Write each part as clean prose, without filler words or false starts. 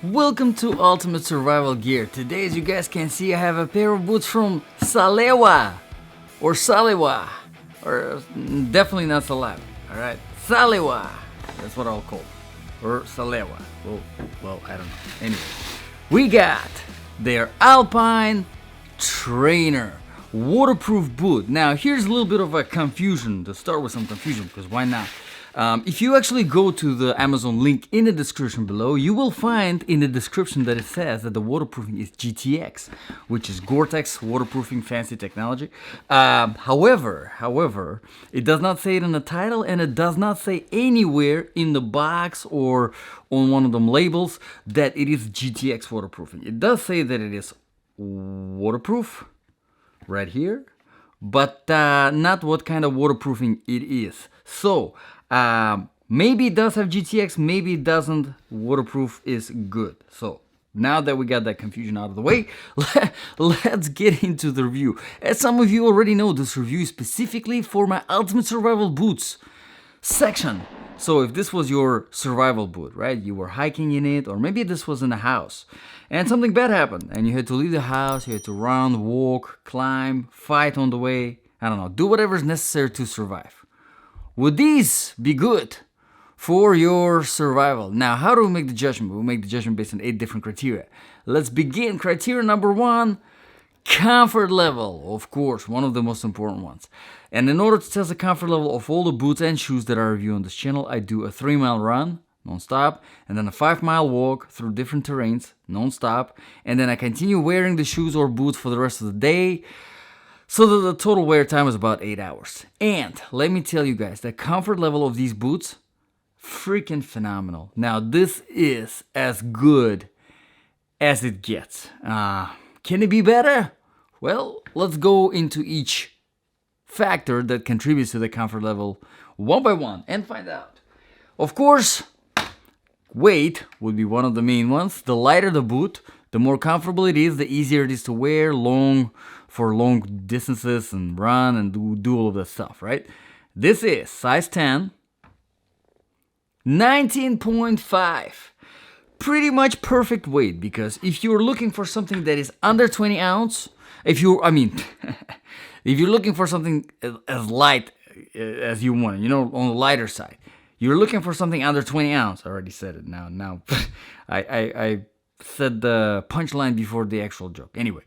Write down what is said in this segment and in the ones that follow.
Welcome to Ultimate Survival Gear. Today, as you guys can see, I have a pair of boots from Salewa or Salewa, or definitely not Salewa. All right, Salewa. That's what I'll call it. Or Salewa. Well, I don't know. Anyway, we got their Alpine Trainer waterproof boot. Now, here's a little bit of a confusion. To start with some confusion, because why not? If you actually go to the Amazon link in the description below, you will find in the description that it says that the waterproofing is GTX, which is GORE-TEX waterproofing fancy technology. However, it does not say it in the title, and it does not say anywhere in the box or on one of them labels that it is GTX waterproofing. It does say that it is waterproof right here, but not what kind of waterproofing it is. So maybe it does have GTX, maybe it doesn't. Waterproof is good. So now that we got that confusion out of the way, let's get into the review. As some of you already know, this review is specifically for my Ultimate Survival Boots section. So if this was your survival boot, right, you were hiking in it, or maybe this was in a house and something bad happened and you had to leave the house, you had to run, walk, climb, fight on the way, I don't know, do whatever is necessary to survive. Would these be good for your survival? Now, how do we make the judgment? We'll make the judgment based on 8 different criteria. Let's begin. Criteria number 1, comfort level. Of course, one of the most important ones. And in order to test the comfort level of all the boots and shoes that I review on this channel, I do a 3-mile run, non-stop, and then a 5-mile walk through different terrains, non-stop, and then I continue wearing the shoes or boots for the rest of the day, so that the total wear time is about 8 hours. And let me tell you guys, the comfort level of these boots, freaking phenomenal. Now, this is as good as it gets. Can it be better? Well, let's go into each factor that contributes to the comfort level one by one and find out. Of course, weight would be one of the main ones. The lighter the boot, the more comfortable it is, the easier it is to wear for long distances and run and do all of that stuff, right? This is size 10, 19.5. Pretty much perfect weight, because if you're looking for something that is under 20 ounce, if you're looking for something as light as you want, you know, on the lighter side, you're looking for something under 20 ounce. I already said it now. I said the punchline before the actual joke. Anyway,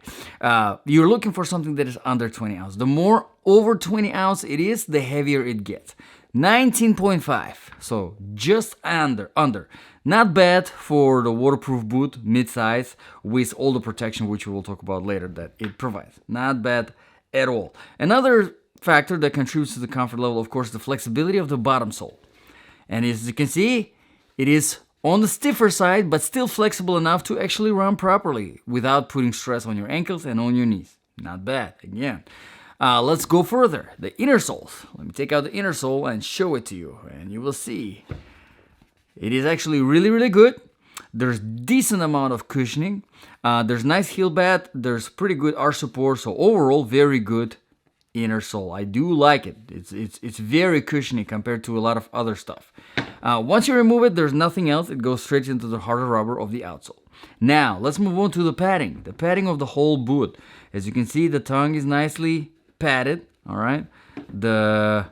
you're looking for something that is under 20 ounce. The more over 20 ounce it is, the heavier it gets. 19.5, so just under. Not bad for the waterproof boot, mid-size, with all the protection which we will talk about later that it provides. Not bad at all. Another factor that contributes to the comfort level, of course, the flexibility of the bottom sole. And as you can see, it is on the stiffer side, but still flexible enough to actually run properly without putting stress on your ankles and on your knees. Not bad, again. Let's go further. The inner soles. Let me take out the inner sole and show it to you, and you will see. It is actually really, really good. There's decent amount of cushioning. There's nice heel bed. There's pretty good arch support. So overall, very good inner sole. I do like it. It's very cushiony compared to a lot of other stuff. Once you remove it, there's nothing else. It goes straight into the harder rubber of the outsole. Now, let's move on to the padding. The padding of the whole boot. As you can see, the tongue is nicely padded. All right. The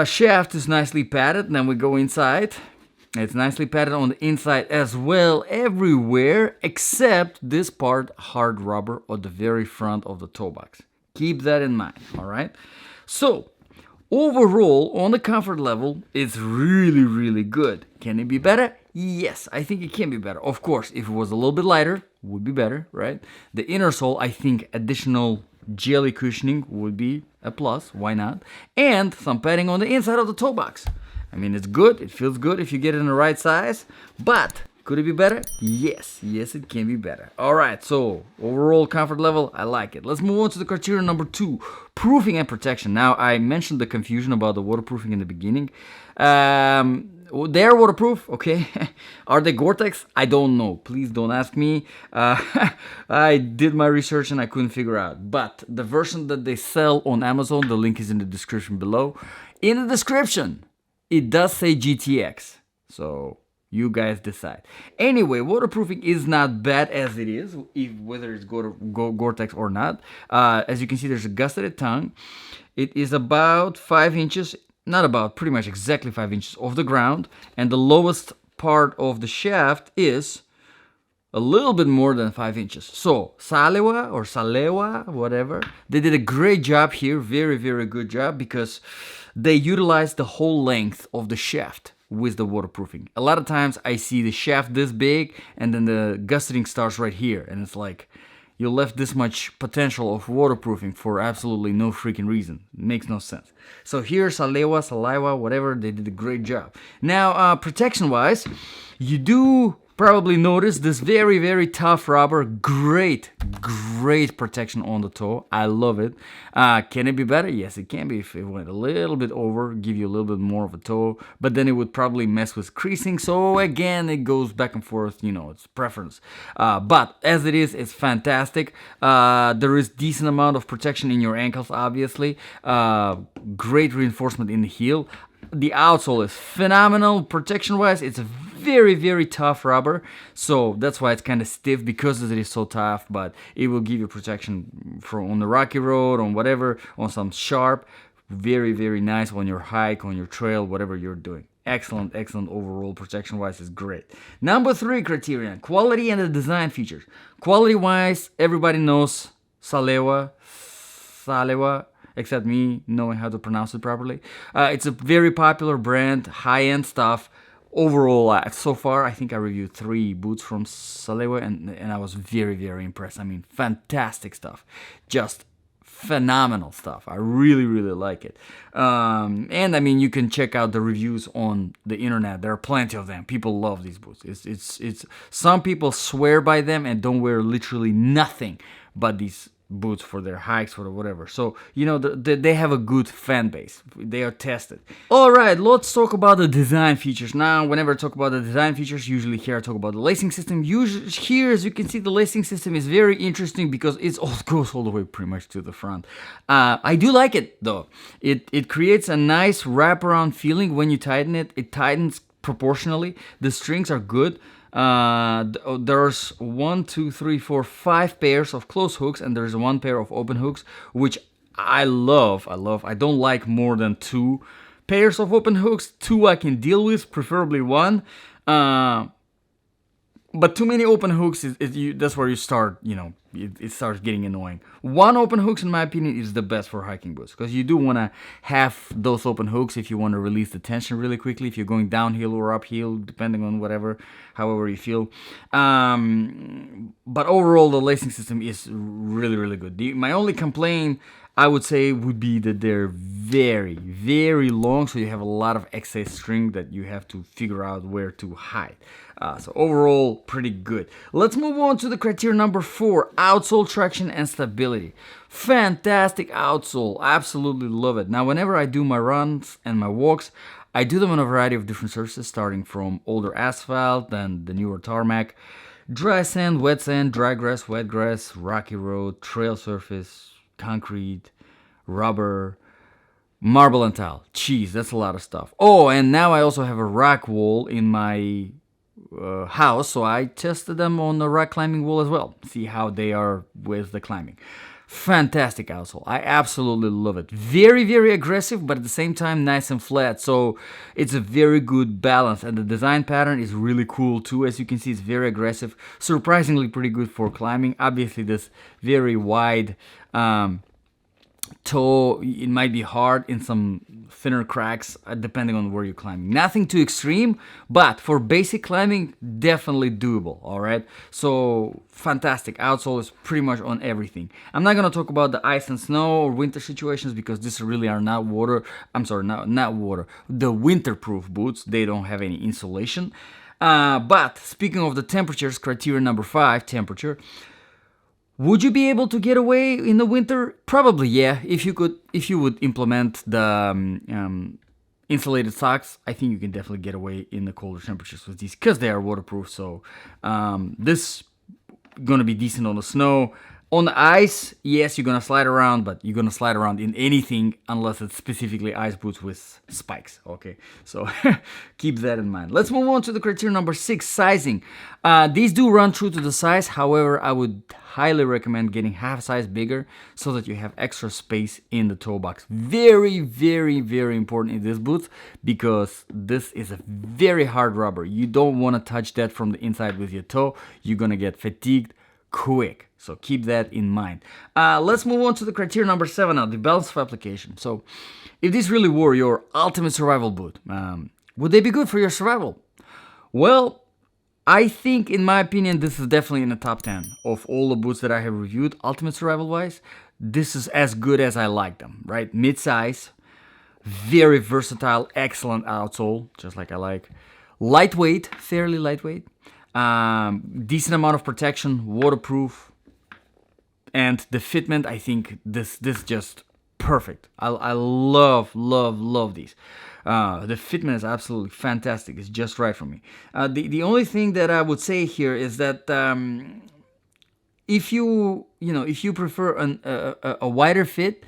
shaft is nicely padded. Then we go inside. It's nicely padded on the inside as well, everywhere except this part, hard rubber at the very front of the toe box. Keep that in mind. All right. So overall, on the comfort level, it's really, really good. Can it be better? Yes, I think it can be better. Of course, if it was a little bit lighter, would be better, right? The inner sole, I think additional jelly cushioning would be a plus. Why not? And some padding on the inside of the toe box. I mean, it's good. It feels good if you get it in the right size. But could it be better? Yes, it can be better. All right, so overall comfort level, I like it. Let's move on to the criteria number 2, proofing and protection. Now, I mentioned the confusion about the waterproofing in the beginning. They're waterproof, okay? Are they GORE-TEX? I don't know. Please don't ask me. I did my research and I couldn't figure out. But the version that they sell on Amazon, the link is in the description below. In the description, it does say GTX. So You guys decide. Anyway, waterproofing is not bad as it is, whether it's GORE-TEX or not. As you can see, there's a gusseted tongue. It is about 5 inches, not about, pretty much exactly 5 inches off the ground. And the lowest part of the shaft is a little bit more than 5 inches. So Salewa, whatever, they did a great job here. Very, very good job, because they utilized the whole length of the shaft with the waterproofing. A lot of times I see the shaft this big and then the gusseting starts right here, and it's like you left this much potential of waterproofing for absolutely no freaking reason. It makes no sense. So here, Salewa, whatever, they did a great job. Now, protection wise, you do probably notice this very, very tough rubber. Great protection on the toe. I love it. Can it be better? Yes, it can be. If it went a little bit over, give you a little bit more of a toe, but then it would probably mess with creasing. So again, it goes back and forth, it's preference. But as it is, it's fantastic. There is decent amount of protection in your ankles, obviously. Great reinforcement in the heel. The outsole is phenomenal protection wise. It's a very, very tough rubber, so that's why it's kind of stiff, because it is so tough, but it will give you protection on the rocky road, on whatever, on some sharp. Very, very nice on your hike, on your trail, whatever you're doing. Excellent overall protection wise is great. Number 3 criterion, quality and the design features. Quality wise, everybody knows Salewa, except me knowing how to pronounce it properly. It's a very popular brand, high-end stuff. Overall, so far, I think I reviewed 3 boots from Salewa, and I was very, very impressed. I mean, fantastic stuff. Just phenomenal stuff. I really, really like it. And I mean, you can check out the reviews on the internet. There are plenty of them. People love these boots. It's some people swear by them and don't wear literally nothing but these boots for their hikes, for whatever. So they have a good fan base. They are tested. All right, let's talk about the design features. Now, whenever I talk about the design features, usually here I talk about the lacing system. Usually here, as you can see, the lacing system is very interesting because it goes all the way pretty much to the front. I do like it though. It creates a nice wraparound feeling when you tighten it. It tightens proportionally. The strings are good. There's 1, 2, 3, 4, 5 pairs of closed hooks, and there's 1 pair of open hooks, which I love. I don't like more than 2 pairs of open hooks. 2 I can deal with, preferably 1. But too many open hooks, that's where you start, it starts getting annoying. 1 open hooks, in my opinion, is the best for hiking boots, because you do want to have those open hooks if you want to release the tension really quickly, if you're going downhill or uphill, depending on however you feel. But overall, the lacing system is really, really good. My only complaint, I would say, would be that they're very, very long, so you have a lot of excess string that you have to figure out where to hide. So overall, pretty good. Let's move on to the criteria number 4, outsole traction and stability. Fantastic outsole, absolutely love it. Now, whenever I do my runs and my walks, I do them on a variety of different surfaces, starting from older asphalt and the newer tarmac, dry sand, wet sand, dry grass, wet grass, rocky road, trail surface, concrete, rubber, marble and tile. Jeez, that's a lot of stuff. Oh, and now I also have a rock wall in my house, so I tested them on the rock climbing wall as well. See how they are with the climbing. Fantastic outsole. I absolutely love it. Very, very aggressive, but at the same time nice and flat. So it's a very good balance, and the design pattern is really cool too. As you can see, it's very aggressive. Surprisingly pretty good for climbing. Obviously, this very wide toe, it might be hard in some thinner cracks depending on where you're climbing. Nothing too extreme, but for basic climbing, definitely doable. All right, so fantastic outsole is pretty much on everything. I'm not gonna talk about the ice and snow or winter situations because these really are not water. I'm sorry, not water. The winterproof boots, they don't have any insulation. But speaking of the temperatures, criteria number 5, temperature. Would you be able to get away in the winter? Probably, yeah. If you would implement the insulated socks, I think you can definitely get away in the colder temperatures with these because they are waterproof. So this gonna be decent on the snow. On the ice, yes, you're gonna slide around, but you're gonna slide around in anything unless it's specifically ice boots with spikes, okay? So keep that in mind. Let's move on to the criteria number 6, sizing. These do run true to the size. However, I would highly recommend getting half size bigger so that you have extra space in the toe box. Very, very, very important in this boot because this is a very hard rubber. You don't want to touch that from the inside with your toe. You're gonna get fatigued quick. So keep that in mind. Let's move on to the criteria number 7 now, the balance of application. So if this really were your ultimate survival boot, would they be good for your survival? Well, I think, in my opinion, this is definitely in the top 10 of all the boots that I have reviewed, ultimate survival wise. This is as good as I like them, right? Mid-size, very versatile, excellent outsole, just like I like. Lightweight, fairly lightweight. Decent amount of protection, waterproof, and the fitment, I think this just perfect. I love these. The fitment is absolutely fantastic. It's just right for me. The only thing that I would say here is that if you prefer a wider fit,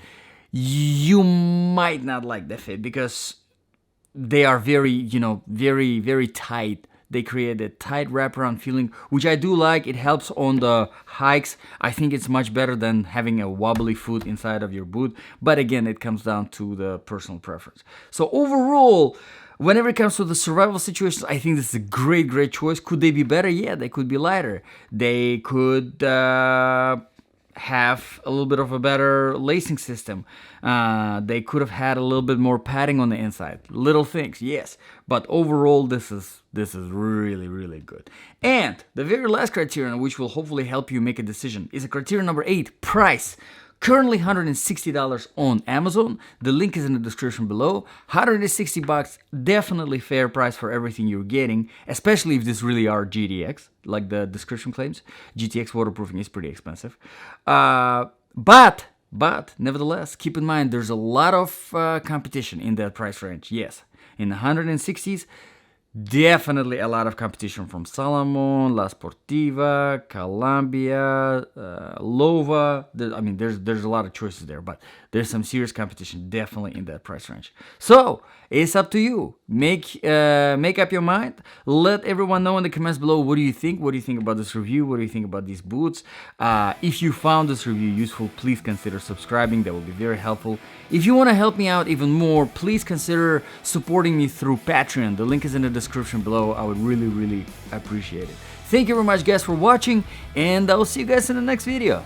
you might not like the fit because they are very tight. They create a tight wraparound feeling, which I do like. It helps on the hikes. I think it's much better than having a wobbly foot inside of your boot. But again, it comes down to the personal preference. So overall, whenever it comes to the survival situations, I think this is a great choice. Could they be better? Yeah, they could be lighter. They could have a little bit of a better lacing system. They could have had a little bit more padding on the inside. Little things, yes. But overall, this is really good. And the very last criterion, which will hopefully help you make a decision, is a criteria number 8, price. Currently $160 on Amazon. The link is in the description below. $160, definitely fair price for everything you're getting, especially if this really are GTX, like the description claims. GTX waterproofing is pretty expensive. But nevertheless, keep in mind there's a lot of competition in that price range. Yes, in the 160s, definitely a lot of competition from Salomon, La Sportiva, Columbia, Lova. There's a lot of choices there, but there's some serious competition definitely in that price range. So it's up to you. Make up your mind. Let everyone know in the comments below, what do you think? What do you think about this review? What do you think about these boots? If you found this review useful, please consider subscribing. That will be very helpful. If you want to help me out even more, please consider supporting me through Patreon. The link is in the description below. I would really appreciate it. Thank you very much, guys, for watching, and I will see you guys in the next video.